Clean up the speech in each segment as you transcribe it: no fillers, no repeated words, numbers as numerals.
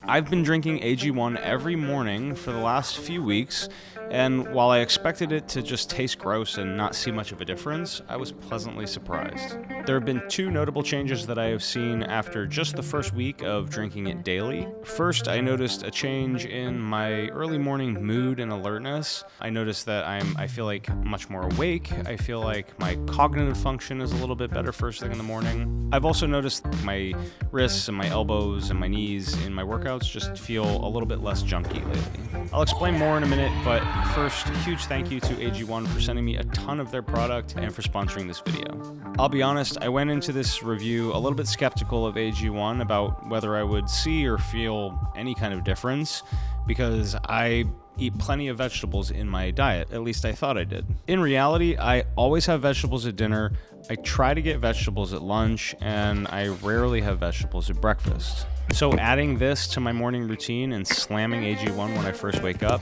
I've been drinking AG1 every morning for the last few weeks, and while I expected it to just taste gross and not see much of a difference, I was pleasantly surprised. There have been two notable changes that I have seen after just the first week of drinking it daily. First, I noticed a change in my early morning mood and alertness. I noticed that I feel like much more awake. I feel like my cognitive function is a little bit better first thing in the morning. I've also noticed my wrists and my elbows and my knees in my workouts just feel a little bit less junky lately. I'll explain more in a minute, but first, a huge thank you to AG1 for sending me a ton of their product and for sponsoring this video. I'll be honest, I went into this review a little bit skeptical of AG1 about whether I would see or feel any kind of difference, because I eat plenty of vegetables in my diet, at least I thought I did. In reality, I always have vegetables at dinner, I try to get vegetables at lunch, and I rarely have vegetables at breakfast. So adding this to my morning routine and slamming AG1 when I first wake up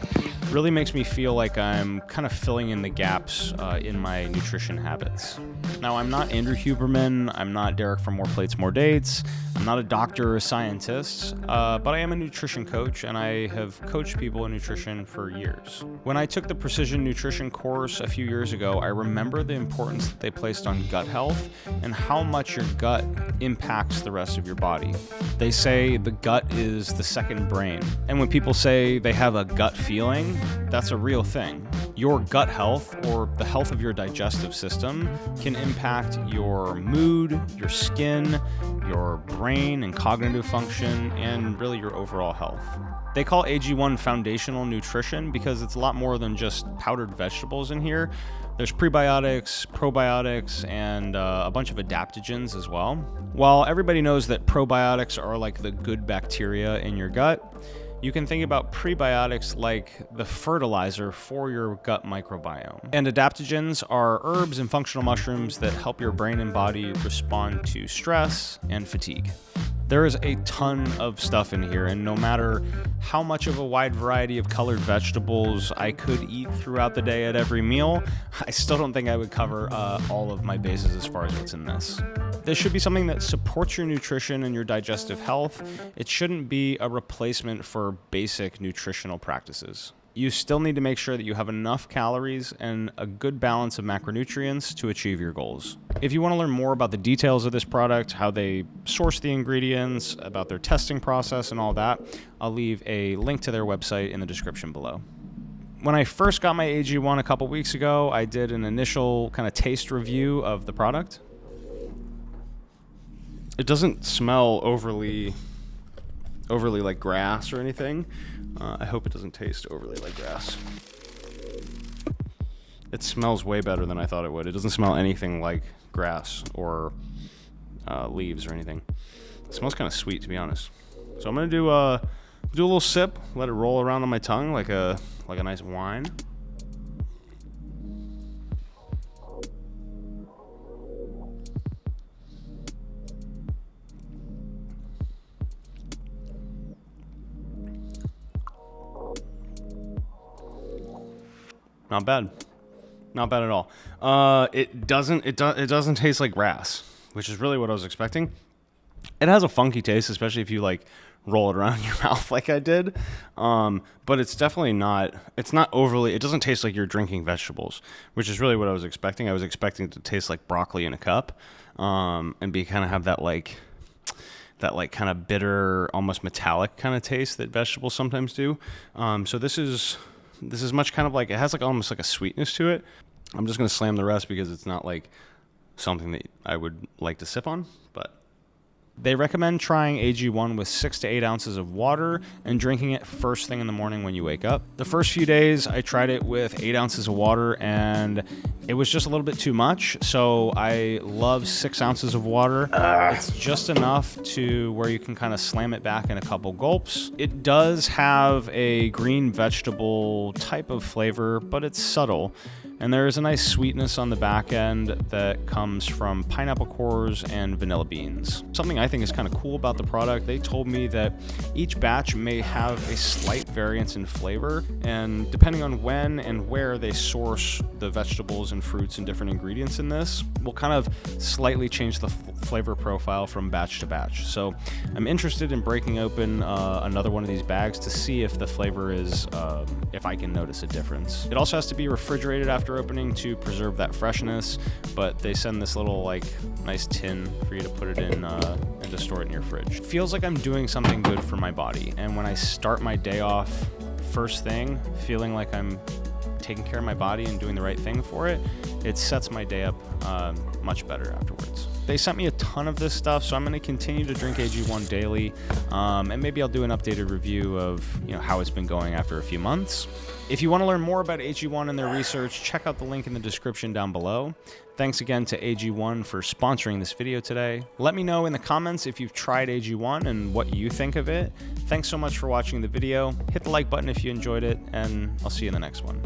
really makes me feel like I'm kind of filling in the gaps in my nutrition habits. Now, I'm not Andrew Huberman, I'm not Derek from More Plates, More Dates, I'm not a doctor or a scientist, but I am a nutrition coach, and I have coached people in nutrition for years. When I took the precision nutrition course a few years ago, I remember the importance that they placed on gut health and how much your gut impacts the rest of your body. They say the gut is the second brain, and when people say they have a gut feeling, that's a real thing. Your gut health, or the health of your digestive system, can impact your mood, your skin, your brain and cognitive function, and really your overall health. They call AG1 foundational nutrition because it's a lot more than just powdered vegetables in here. There's prebiotics, probiotics, and a bunch of adaptogens as well. While everybody knows that probiotics are like the good bacteria in your gut, you can think about prebiotics like the fertilizer for your gut microbiome. And adaptogens are herbs and functional mushrooms that help your brain and body respond to stress and fatigue. There is a ton of stuff in here, and no matter how much of a wide variety of colored vegetables I could eat throughout the day at every meal, I still don't think I would cover all of my bases as far as what's in this. This should be something that supports your nutrition and your digestive health. It shouldn't be a replacement for basic nutritional practices. You still need to make sure that you have enough calories and a good balance of macronutrients to achieve your goals. If you want to learn more about the details of this product, how they source the ingredients, about their testing process and all that, I'll leave a link to their website in the description below. When I first got my AG1 a couple weeks ago, I did an initial kind of taste review of the product. It doesn't smell overly like grass or anything. I hope it doesn't taste overly like grass. It smells way better than I thought it would. It doesn't smell anything like grass or leaves or anything. It smells kind of sweet, to be honest. So I'm gonna do a little sip, let it roll around on my tongue like a nice wine. Not bad. Not bad at all. It doesn't taste like grass, which is really what I was expecting. It has a funky taste, especially if you like roll it around in your mouth like I did. But it's definitely not, it doesn't taste like you're drinking vegetables, which is really what I was expecting. I was expecting it to taste like broccoli in a cup, and have that kind of bitter, almost metallic kind of taste that vegetables sometimes do. So this is much kind of like, it has like almost like a sweetness to it. I'm just going to slam the rest because it's not like something that I would like to sip on, but they recommend trying AG1 with 6 to 8 ounces of water and drinking it first thing in the morning when you wake up. The first few days I tried it with 8 ounces of water and it was just a little bit too much. So I love 6 ounces of water. It's just enough to where you can kind of slam it back in a couple gulps. It does have a green vegetable type of flavor, but it's subtle. And there is a nice sweetness on the back end that comes from pineapple cores and vanilla beans. Something I think is kind of cool about the product, they told me that each batch may have a slight variance in flavor, and depending on when and where they source the vegetables and fruits and different ingredients in this, will kind of slightly change the flavor profile from batch to batch. So I'm interested in breaking open another one of these bags to see if the flavor is, if I can notice a difference. It also has to be refrigerated after opening to preserve that freshness, but they send this little like nice tin for you to put it in and to store it in your fridge. It feels like I'm doing something good for my body, and when I start my day off first thing, feeling like I'm taking care of my body and doing the right thing for it, it sets my day up much better afterwards. They sent me a ton of this stuff, so I'm going to continue to drink AG1 daily, and maybe I'll do an updated review of how it's been going after a few months. If you want to learn more about AG1 and their research, check out the link in the description down below. Thanks again to AG1 for sponsoring this video today. Let me know in the comments if you've tried AG1 and what you think of it. Thanks so much for watching the video. Hit the like button if you enjoyed it, and I'll see you in the next one.